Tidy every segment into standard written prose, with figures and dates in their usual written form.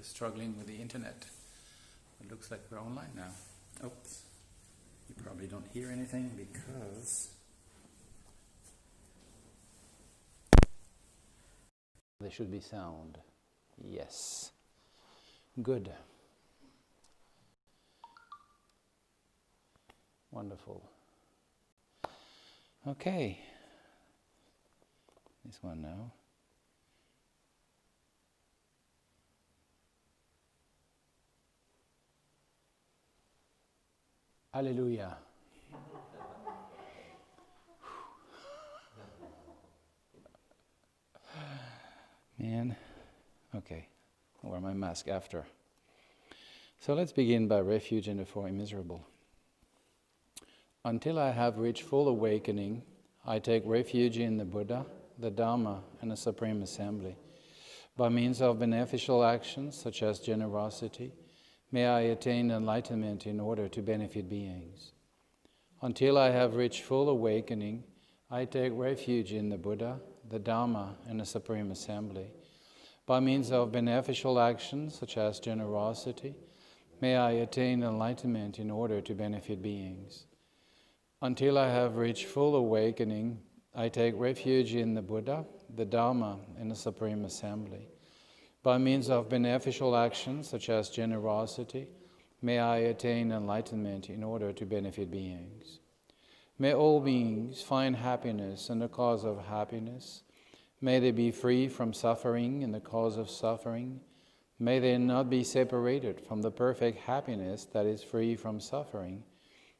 struggling with the internet. It looks like we're online now. Oops. You probably don't hear anything because there should be sound. Yes. Good. Wonderful. Okay. This one now. Hallelujah. Man. Okay. I'll wear my mask after. So let's begin by refuge and the four immiserable. Until I have reached full awakening, I take refuge in the Buddha, the Dharma, and the Supreme Assembly. By means of beneficial actions, such as generosity, may I attain enlightenment in order to benefit beings. Until I have reached full awakening, I take refuge in the Buddha, the Dharma, and the Supreme Assembly. By means of beneficial actions, such as generosity, may I attain enlightenment in order to benefit beings. Until I have reached full awakening, I take refuge in the Buddha, the Dharma, and the Supreme Assembly. By means of beneficial actions, such as generosity, may I attain enlightenment in order to benefit beings. May all beings find happiness in the cause of happiness. May they be free from suffering in the cause of suffering. May they not be separated from the perfect happiness that is free from suffering.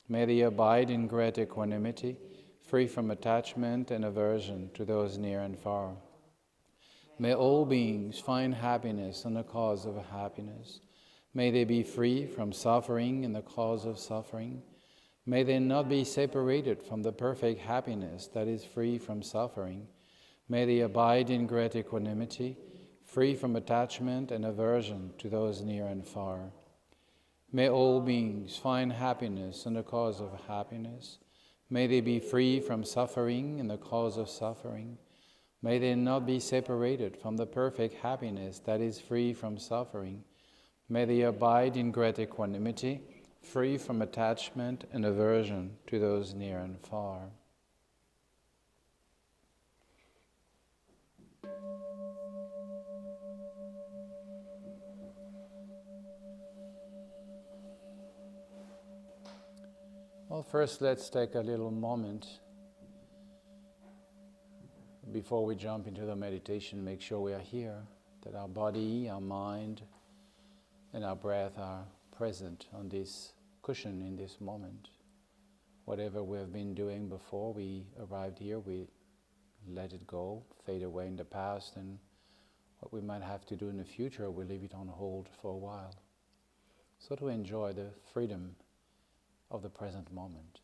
May they abide in great equanimity, free from attachment and aversion to those near and far. May all beings find happiness in the cause of happiness. May they be free from suffering in the cause of suffering. May they not be separated from the perfect happiness that is free from suffering. May they abide in great equanimity, free from attachment and aversion to those near and far. May all beings find happiness in the cause of happiness. May they be free from suffering in the cause of suffering. May they not be separated from the perfect happiness that is free from suffering. May they abide in great equanimity, free from attachment and aversion to those near and far. Well, first let's take a little moment before we jump into the meditation, make sure we are here, that our body, our mind, and our breath are present on this cushion in this moment. Whatever we have been doing before we arrived here, we let it go, fade away in the past, and what we might have to do in the future, we leave it on hold for a while. So to enjoy the freedom of the present moment.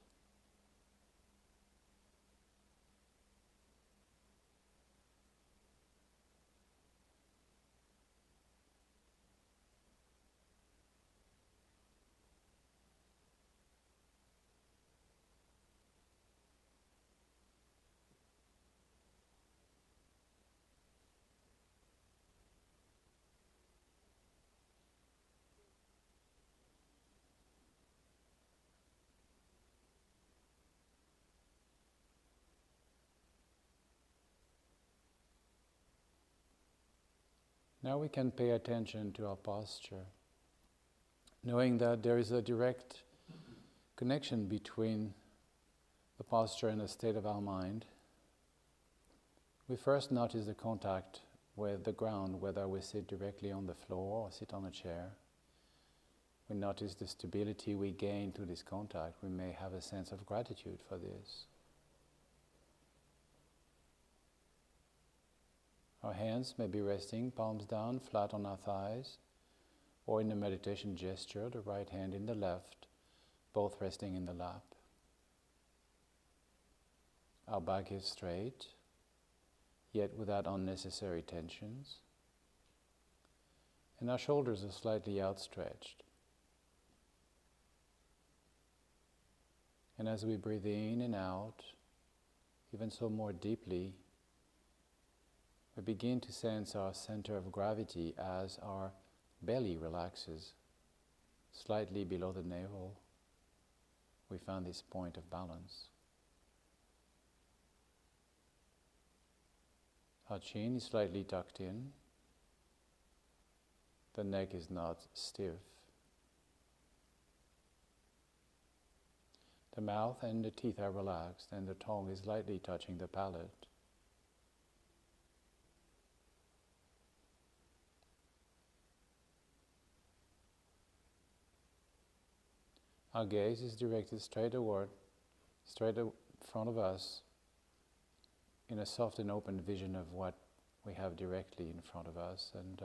Now we can pay attention to our posture, knowing that there is a direct connection between the posture and the state of our mind. We first notice the contact with the ground, whether we sit directly on the floor or sit on a chair. We notice the stability we gain through this contact. We may have a sense of gratitude for this. Our hands may be resting, palms down, flat on our thighs, or in the meditation gesture, the right hand in the left, both resting in the lap. Our back is straight, yet without unnecessary tensions, and our shoulders are slightly outstretched. And as we breathe in and out, even so more deeply, we begin to sense our center of gravity as our belly relaxes slightly below the navel, we found this point of balance. Our chin is slightly tucked in. The neck is not stiff. The mouth and the teeth are relaxed, and the tongue is lightly touching the palate. Our gaze is directed straight in front of us, in a soft and open vision of what we have directly in front of us, and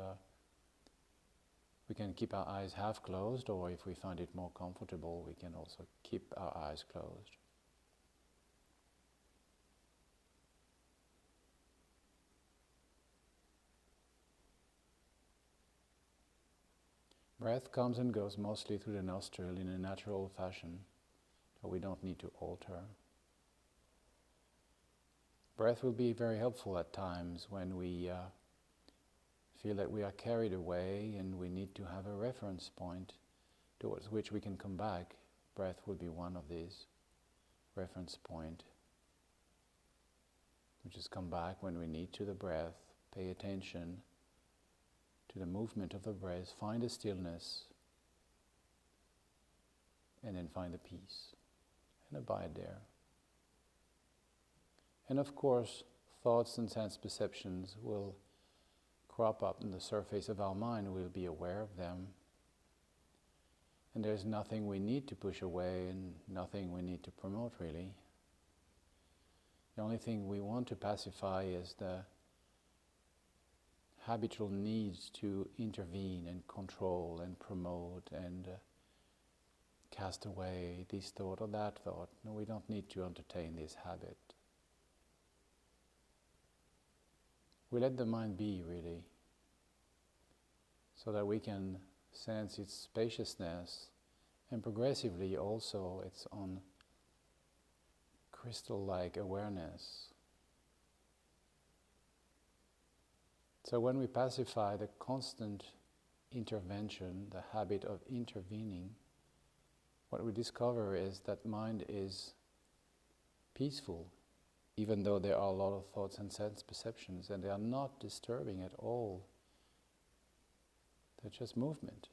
we can keep our eyes half closed, or if we find it more comfortable, we can also keep our eyes closed. Breath comes and goes mostly through the nostril in a natural fashion, so we don't need to alter. Breath will be very helpful at times when we feel that we are carried away and we need to have a reference point towards which we can come back. Breath will be one of these reference point. We just come back when we need to the breath, pay attention to the movement of the breath, find a stillness, and then find a peace, and abide there. And of course, thoughts and sense perceptions will crop up on the surface of our mind. We'll be aware of them. And there's nothing we need to push away and nothing we need to promote, really. The only thing we want to pacify is the habitual needs to intervene and control and promote and cast away this thought or that thought. No, we don't need to entertain this habit. We let the mind be, really, so that we can sense its spaciousness and progressively also its own crystal-like awareness. So when we pacify the constant intervention, the habit of intervening, what we discover is that mind is peaceful, even though there are a lot of thoughts and sense perceptions, and they are not disturbing at all. They're just movement.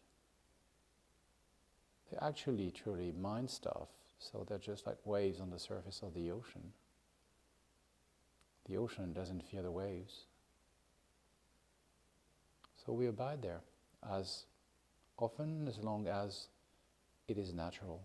They're actually truly mind stuff, so they're just like waves on the surface of the ocean. The ocean doesn't fear the waves. So we abide there as often as long as it is natural.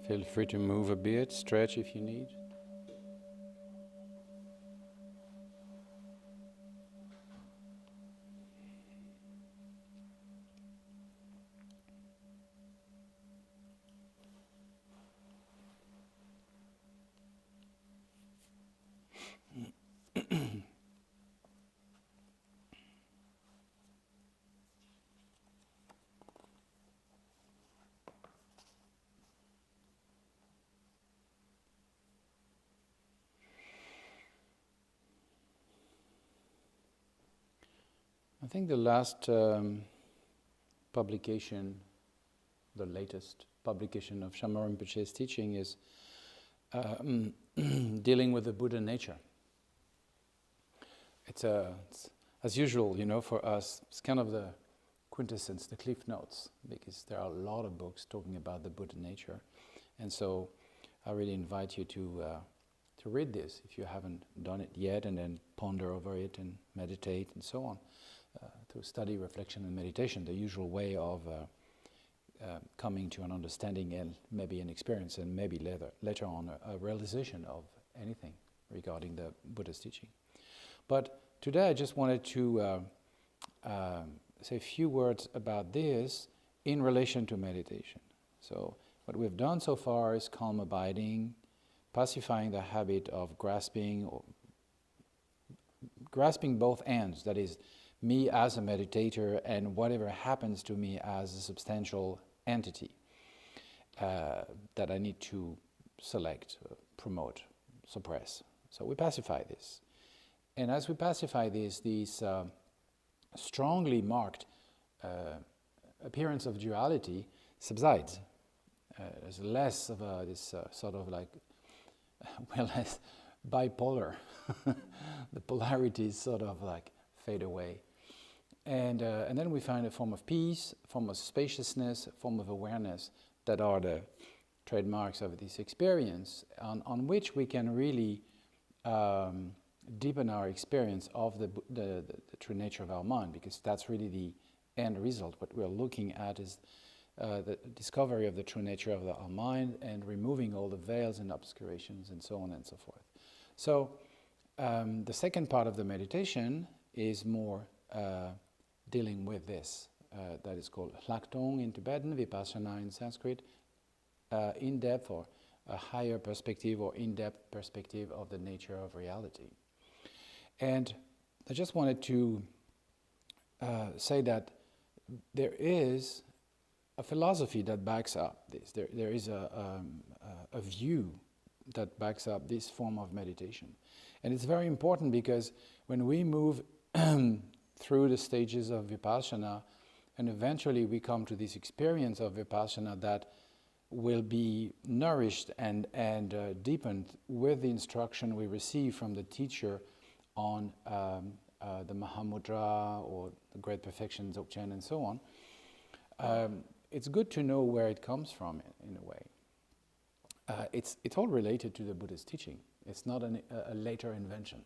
Feel free to move a bit, stretch if you need. I think the last publication, the latest publication of Shamar Rinpoche's teaching is dealing with the Buddha nature. It's as usual, for us, it's kind of the quintessence, the Cliff Notes, because there are a lot of books talking about the Buddha nature. And so I really invite you to read this if you haven't done it yet, and then ponder over it and meditate and so on. To study, reflection, and meditation, the usual way of coming to an understanding and maybe an experience, and maybe later on a realization of anything regarding the Buddha's teaching. But today I just wanted to say a few words about this in relation to meditation. So what we've done so far is calm abiding, pacifying the habit of grasping both ends, that is, me as a meditator and whatever happens to me as a substantial entity that I need to select, promote, suppress. So we pacify this. And as we pacify this, these strongly marked appearance of duality subsides. There's less of this sort of like, less bipolar. The polarities sort of like fade away. And then we find a form of peace, a form of spaciousness, a form of awareness that are the trademarks of this experience, on which we can really deepen our experience of the true nature of our mind, because that's really the end result. What we're looking at is the discovery of the true nature of our mind and removing all the veils and obscurations and so on and so forth. So the second part of the meditation is more dealing with this. That is called Laktong in Tibetan, Vipassana in Sanskrit, in-depth or a higher perspective or in-depth perspective of the nature of reality. And I just wanted to say that there is a philosophy that backs up this. There is a view that backs up this form of meditation. And it's very important because when we move through the stages of Vipassana, and eventually we come to this experience of Vipassana that will be nourished and deepened with the instruction we receive from the teacher on the Mahamudra or the Great Perfection, Dzogchen, and so on. It's good to know where it comes from in a way. It's all related to the Buddha's teaching. It's not a later invention.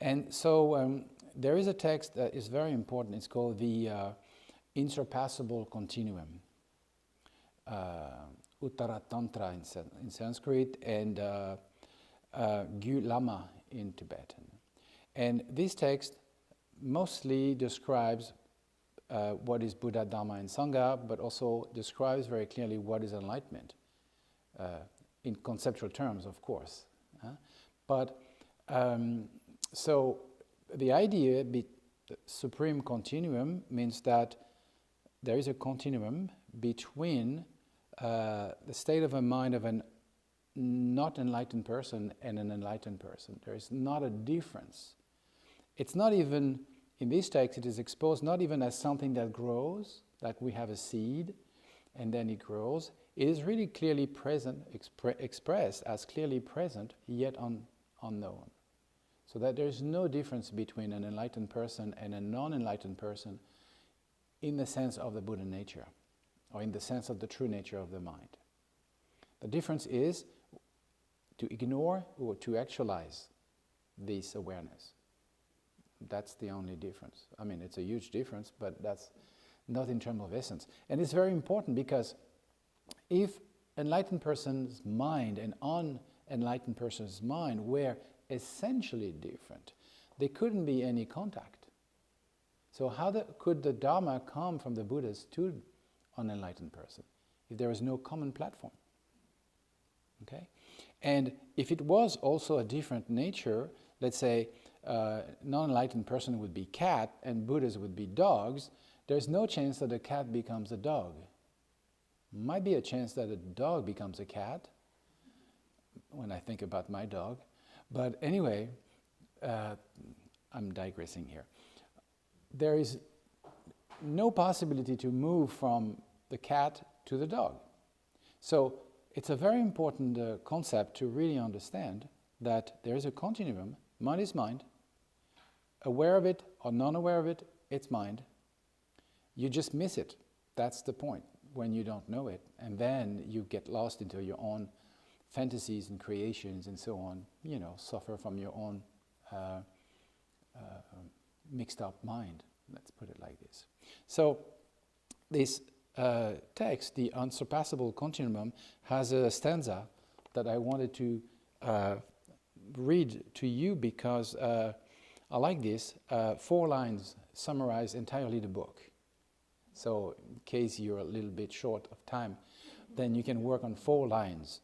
And so there is a text that is very important. It's called the Insurpassible Continuum, Uttara Tantra in Sanskrit, and Gyu Lama in Tibetan. And this text mostly describes what is Buddha, Dharma, and Sangha, but also describes very clearly what is enlightenment, in conceptual terms, of course. So the idea, the supreme continuum, means that there is a continuum between the state of a mind of a not enlightened person and an enlightened person. There is not a difference. It's not even, in this text, it is exposed not even as something that grows, like we have a seed and then it grows. It is really clearly present, expressed as clearly present, yet unknown. So that there is no difference between an enlightened person and a non-enlightened person in the sense of the Buddha nature, or in the sense of the true nature of the mind. The difference is to ignore or to actualize this awareness. That's the only difference. I mean, it's a huge difference, but that's not in terms of essence. And it's very important because if enlightened person's mind and unenlightened person's mind were essentially different, there couldn't be any contact. So how could the Dharma come from the Buddhas to unenlightened person if there was no common platform? Okay? And if it was also a different nature, let's say non-enlightened person would be cat and Buddhas would be dogs, there's no chance that a cat becomes a dog. Might be a chance that a dog becomes a cat, when I think about my dog. But anyway, I'm digressing here. There is no possibility to move from the cat to the dog. So it's a very important concept to really understand that there is a continuum. Mind is mind. Aware of it or non-aware of it, it's mind. You just miss it. That's the point, when you don't know it. And then you get lost into your own fantasies and creations and so on, suffer from your own mixed up mind. Let's put it like this. So this text, the Unsurpassable Continuum, has a stanza that I wanted to read to you because I like this. 4 lines summarize entirely the book. So in case you're a little bit short of time, then you can work on 4 lines.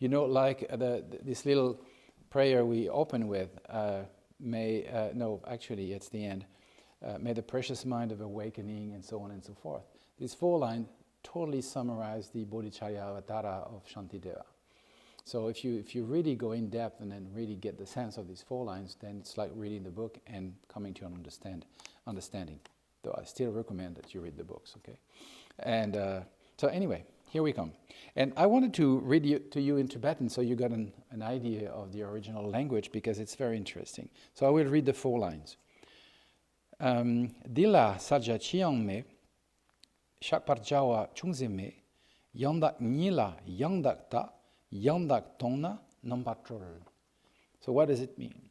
Like this little prayer we open with, actually it's the end. May the precious mind of awakening, and so on and so forth. These 4 lines totally summarize the Bodhicharya Avatara of Shantideva. So if you really go in depth and then really get the sense of these 4 lines, then it's like reading the book and coming to an understanding. Though I still recommend that you read the books, okay? And so anyway, here we come. And I wanted to read to you in Tibetan so you got an idea of the original language because it's very interesting. So I will read the 4 lines. Dila saja chiang me, shakparjawa chungze me, yandak nila yandak ta, yandak tona nampatrol. So what does it mean?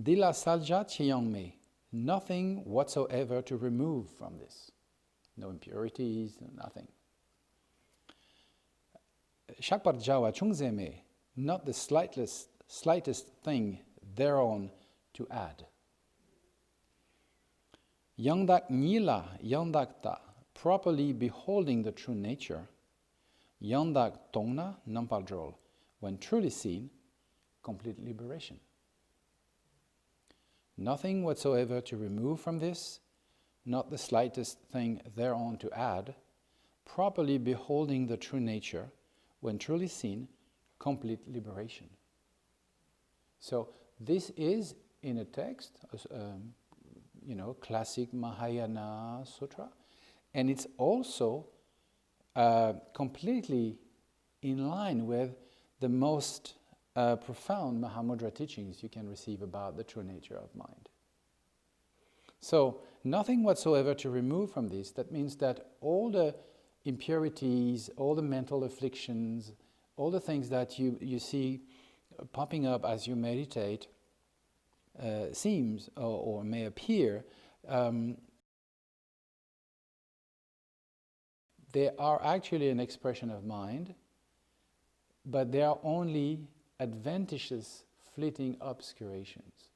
Dila saja chiang me, nothing whatsoever to remove from this. No impurities, nothing. Shakparjawa chungze me, not the slightest thing thereon to add. Yangdak nila yangdakta, properly beholding the true nature. Yandak tongna nampaldrol, when truly seen, complete liberation. Nothing whatsoever to remove from this, not the slightest thing thereon to add, properly beholding the true nature, when truly seen, complete liberation. So this is in a text, classic Mahayana Sutra, and it's also completely in line with the most profound Mahamudra teachings you can receive about the true nature of mind. So nothing whatsoever to remove from this. That means that all the impurities, all the mental afflictions, all the things that you see popping up as you meditate seems or may appear, they are actually an expression of mind, but they are only adventitious, fleeting obscurations.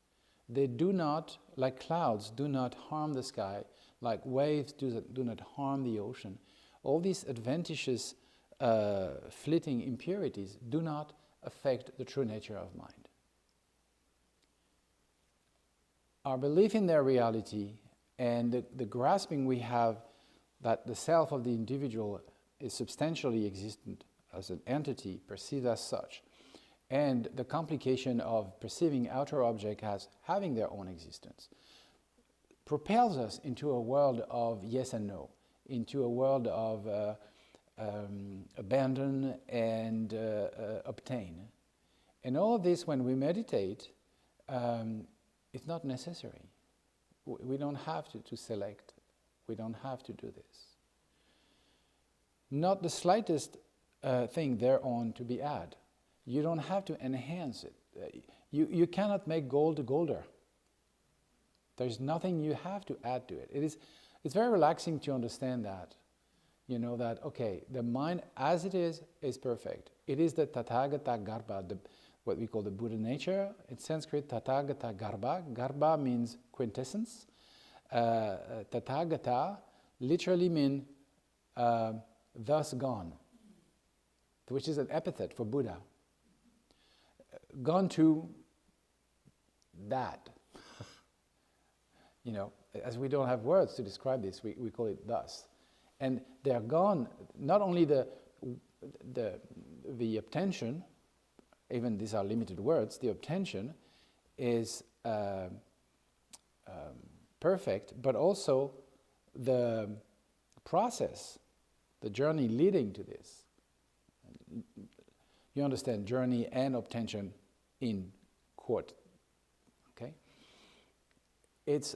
They do not, like clouds, do not harm the sky, like waves do not harm the ocean. All these adventitious, fleeting impurities do not affect the true nature of mind. Our belief in their reality and the grasping we have that the self of the individual is substantially existent as an entity, perceived as such, and the complication of perceiving outer objects as having their own existence, propels us into a world of yes and no, into a world of abandon and obtain. And all of this, when we meditate, it's not necessary. We don't have to select. We don't have to do this. Not the slightest thing thereon to be added. You don't have to enhance it. You cannot make gold golder. There's nothing you have to add to it. It's very relaxing to understand that. you know that, okay, the mind as it is perfect. It is the Tathagata Garbha, what we call the Buddha nature. In Sanskrit, Tathagata Garbha. Garbha means quintessence. Tathagata literally means thus gone, which is an epithet for Buddha. Gone to that. You know, as we don't have words to describe this, we call it thus. And they're gone, not only the obtention, even these are limited words, the obtention is perfect, but also the process, the journey leading to this. You understand journey and obtention in quote, okay? It's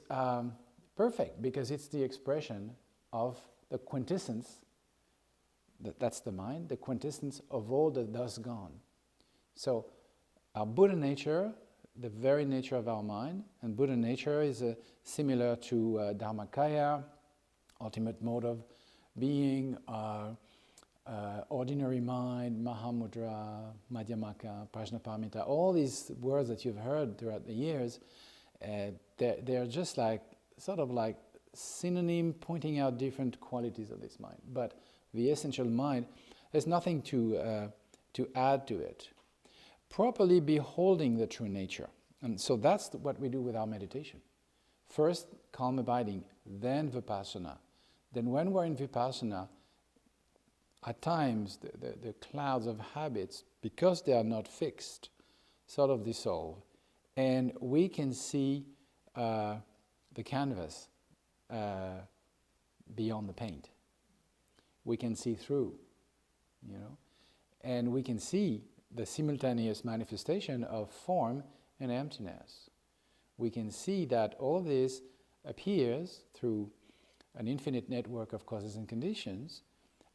perfect because it's the expression of the quintessence, that's the mind, the quintessence of all the thus gone. So our Buddha nature, the very nature of our mind, and Buddha nature is similar to Dharmakaya, ultimate mode of being, ordinary mind, Mahamudra, Madhyamaka, Prajnaparamita, all these words that you've heard throughout the years, they're just like, sort of like synonym pointing out different qualities of this mind. But the essential mind, there's nothing to add to it. Properly beholding the true nature. And so that's what we do with our meditation. First, calm abiding, then vipassana. Then when we're in vipassana, at times the clouds of habits, because they are not fixed, sort of dissolve. And we can see the canvas beyond the paint. We can see through, you know, and we can see the simultaneous manifestation of form and emptiness. We can see that all this appears through an infinite network of causes and conditions,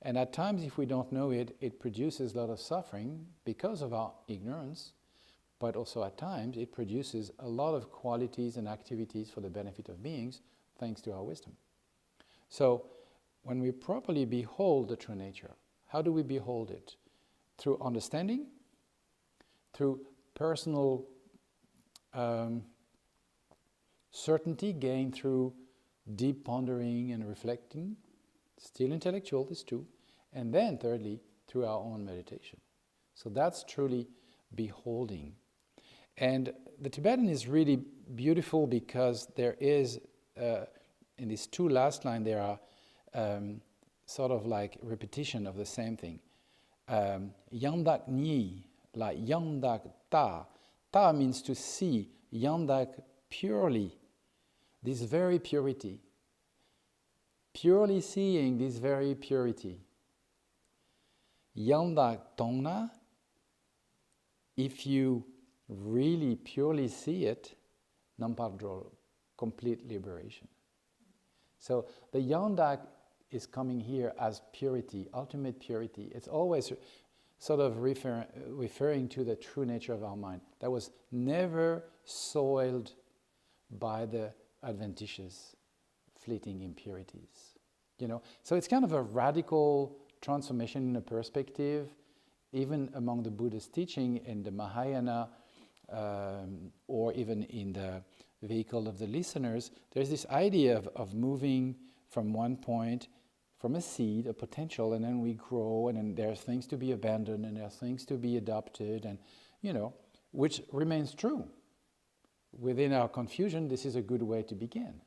and at times, if we don't know it, it produces a lot of suffering because of our ignorance, but also at times it produces a lot of qualities and activities for the benefit of beings, thanks to our wisdom. So, when we properly behold the true nature, how do we behold it? Through understanding, through personal certainty gained through deep pondering and reflecting, still intellectual, this too, and then thirdly, through our own meditation. So that's truly beholding. And the Tibetan is really beautiful because there is, in these two last lines, there are sort of like repetition of the same thing. Yandak ni, like yandak ta. Ta means to see, yandak purely, this very purity. Purely seeing this very purity. Yandak tongna, if you really purely see it, nampadro, complete liberation. So the yandak is coming here as purity, ultimate purity. It's always sort of referring to the true nature of our mind that was never soiled by the adventitious, fleeting impurities. You know, so it's kind of a radical transformation in a perspective, even among the Buddhist teaching in the Mahayana, or even in the vehicle of the listeners. There's this idea of moving from one point, from a seed, a potential, and then we grow, and then there's things to be abandoned, and there's things to be adopted, and, you know, which remains true. Within our confusion, this is a good way to begin.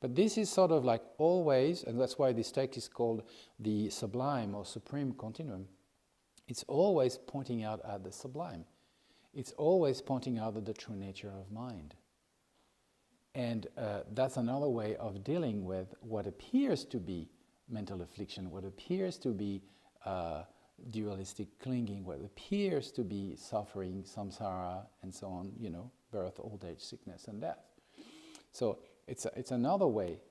But this is sort of like always, and that's why this text is called the Sublime or Supreme Continuum. It's always pointing out at the sublime. It's always pointing out at the true nature of mind. And that's another way of dealing with what appears to be mental affliction, what appears to be dualistic clinging, what appears to be suffering, samsara, and so on, you know, birth, old age, sickness, and death. So it's another way.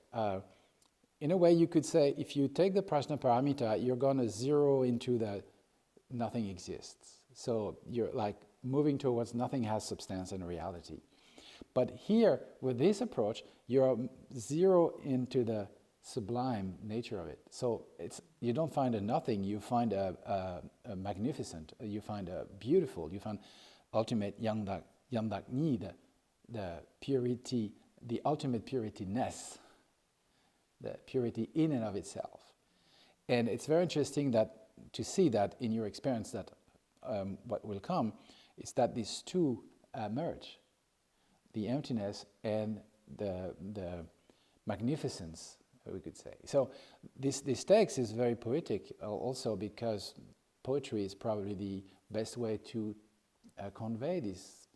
In a way, you could say, if you take the Prajnaparamita, you're going to zero into that nothing exists. So you're like moving towards nothing has substance and reality. But here, with this approach, you're zero into the sublime nature of it. So it's you don't find a nothing, you find a magnificent, you find a beautiful, you find ultimate Yangdak Ni, the purity, the ultimate purityness, the purity in and of itself. And it's very interesting that to see that in your experience that what will come is that these two merge, the emptiness and the magnificence, we could say. So this text is very poetic also because poetry is probably the best way to convey this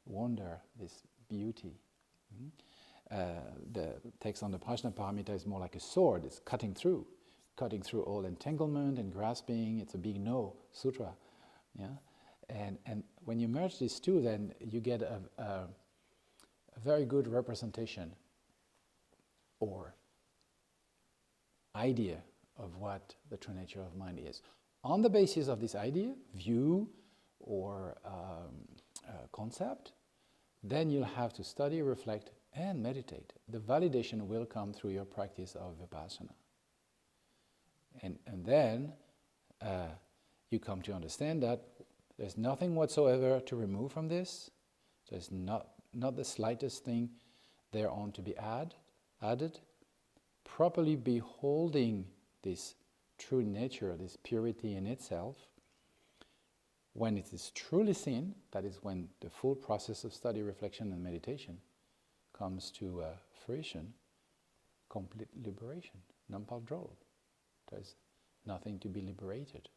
wonder, this beauty. The text on the Prajnaparamita is more like a sword. It's cutting through all entanglement and grasping. It's a big no sutra, yeah. And when you merge these two, then you get a very good representation or idea of what the true nature of mind is. On the basis of this idea, view, or concept, then you'll have to study, reflect, and meditate. The validation will come through your practice of Vipassana. And then you come to understand that there's nothing whatsoever to remove from this. There's not the slightest thing thereon to be added. Properly beholding this true nature, this purity in itself, when it is truly seen, that is when the full process of study, reflection, and meditation comes to fruition, complete liberation, non-padrol. There's nothing to be liberated.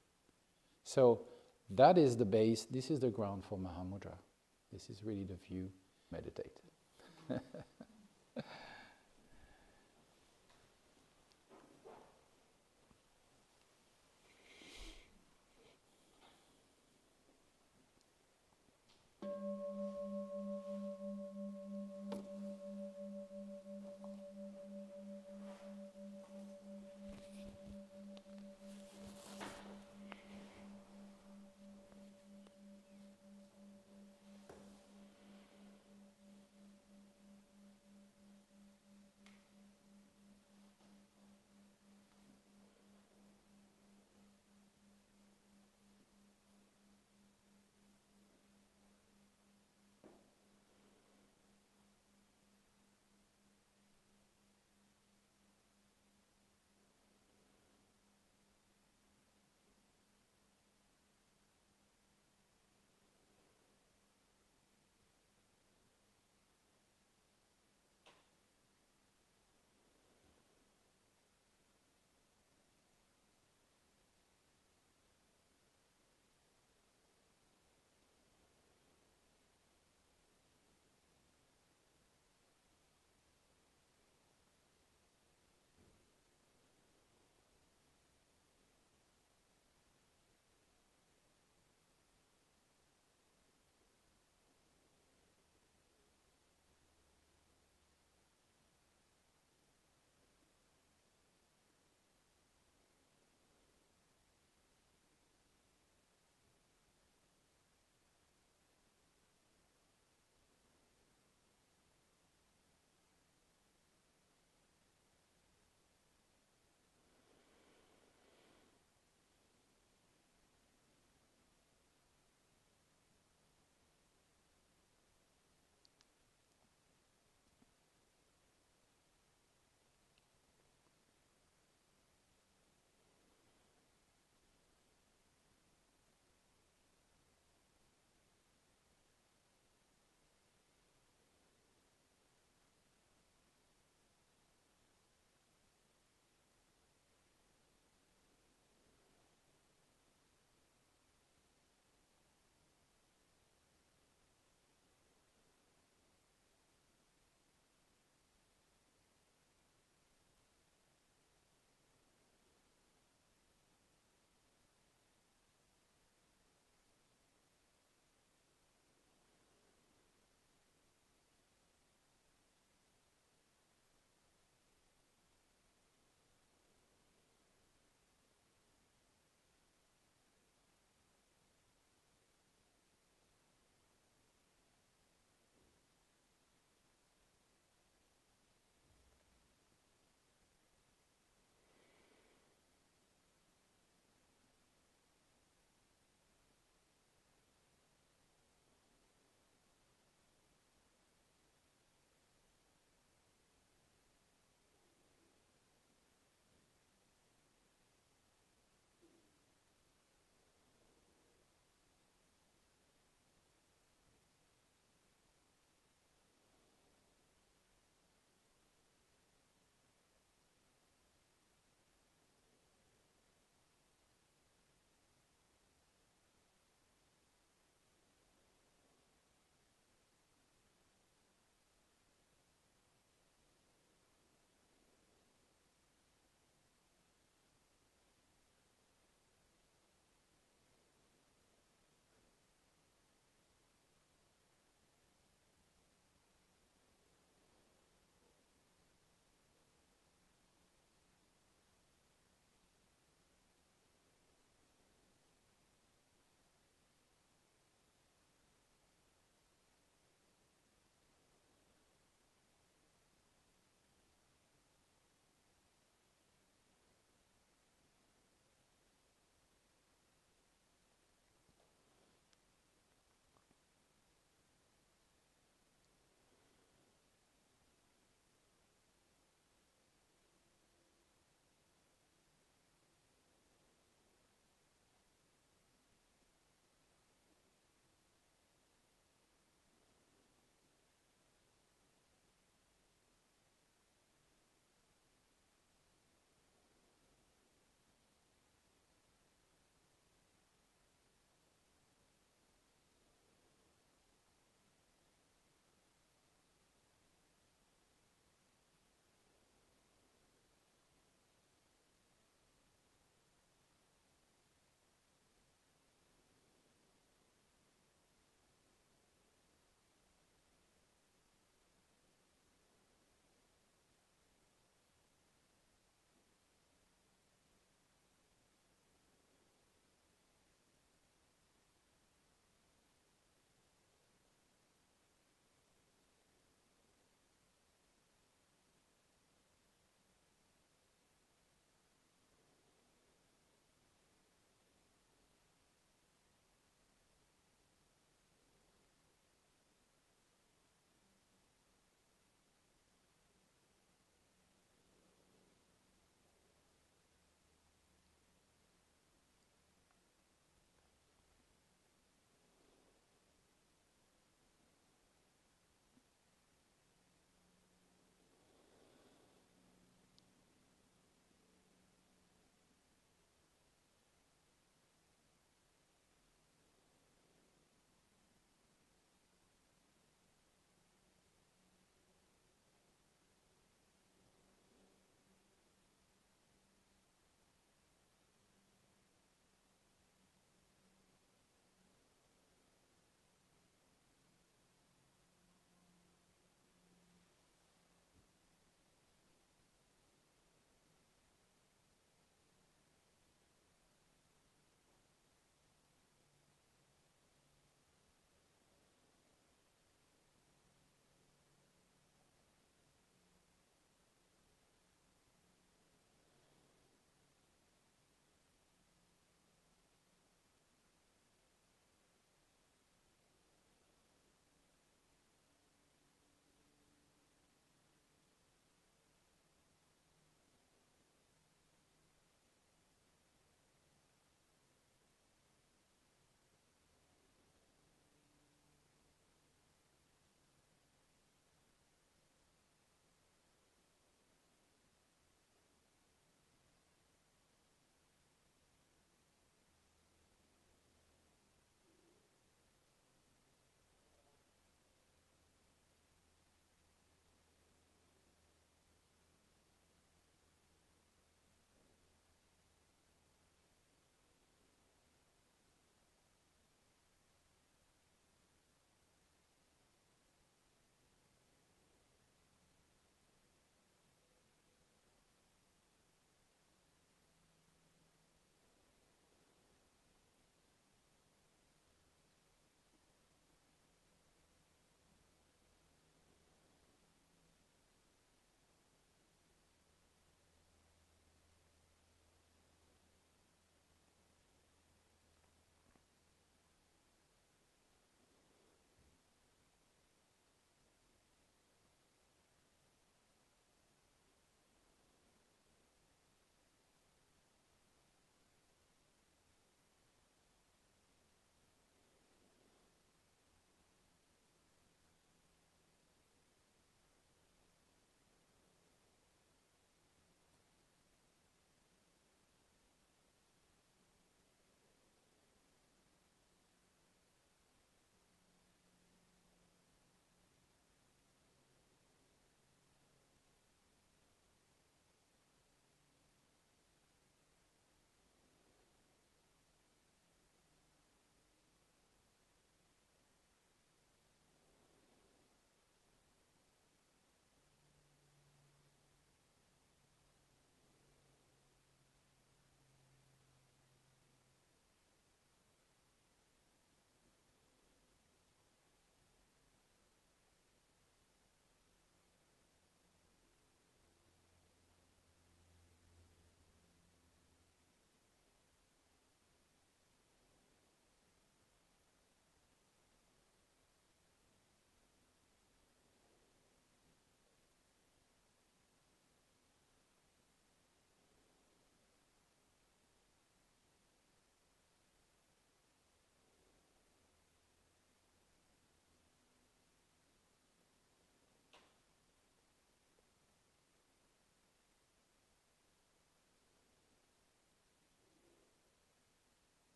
So that is the base, this is the ground for Mahamudra. This is really the view, meditate.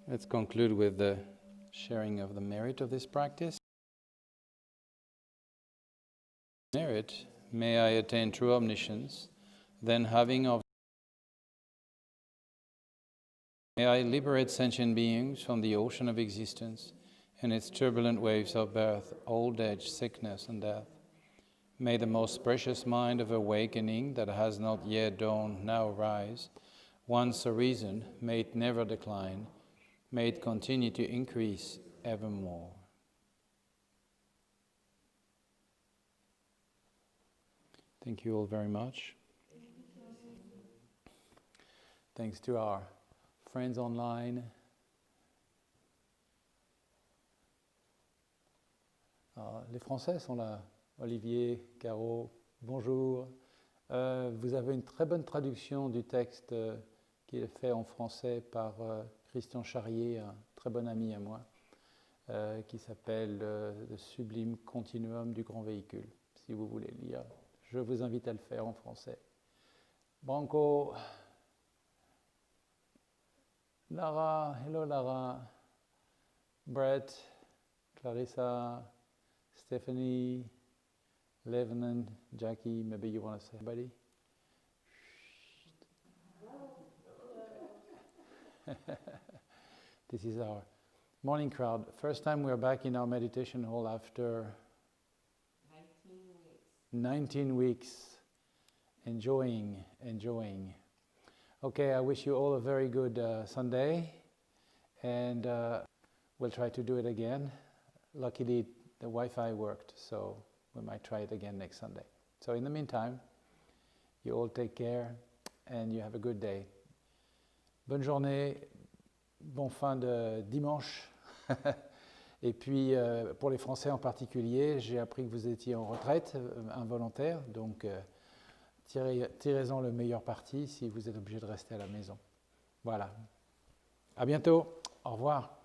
Let's conclude with the sharing of the merit of this practice. Merit, may I attain true omniscience, then having of may I liberate sentient beings from the ocean of existence and its turbulent waves of birth, old age, sickness, and death. May the most precious mind of awakening that has not yet dawned now rise. Once arisen, may it never decline. May it continue to increase evermore. Thank you all very much. Thanks to our friends online. Les Français sont là. Olivier, Caro, bonjour. Vous avez une très bonne traduction du texte qui est fait en français par Christian Charrier, un très bon ami à moi, qui s'appelle le Sublime Continuum du grand véhicule. Si vous voulez lire, je vous invite à le faire en français. Branco, Lara, hello Lara, Brett, Clarissa, Stephanie, Lebanon, Jackie, maybe you want to say anybody? This is our morning crowd. First time we're back in our meditation hall after 19 weeks. Enjoying. Okay, I wish you all a very good Sunday, and we'll try to do it again. Luckily, the Wi-Fi worked, so we might try it again next Sunday. So in the meantime, you all take care, and you have a good day. Bonne journée, bon fin de dimanche. Et puis, pour les Français en particulier, j'ai appris que vous étiez en retraite involontaire, donc tirez-en le meilleur parti si vous êtes obligé de rester à la maison. Voilà. À bientôt. Au revoir.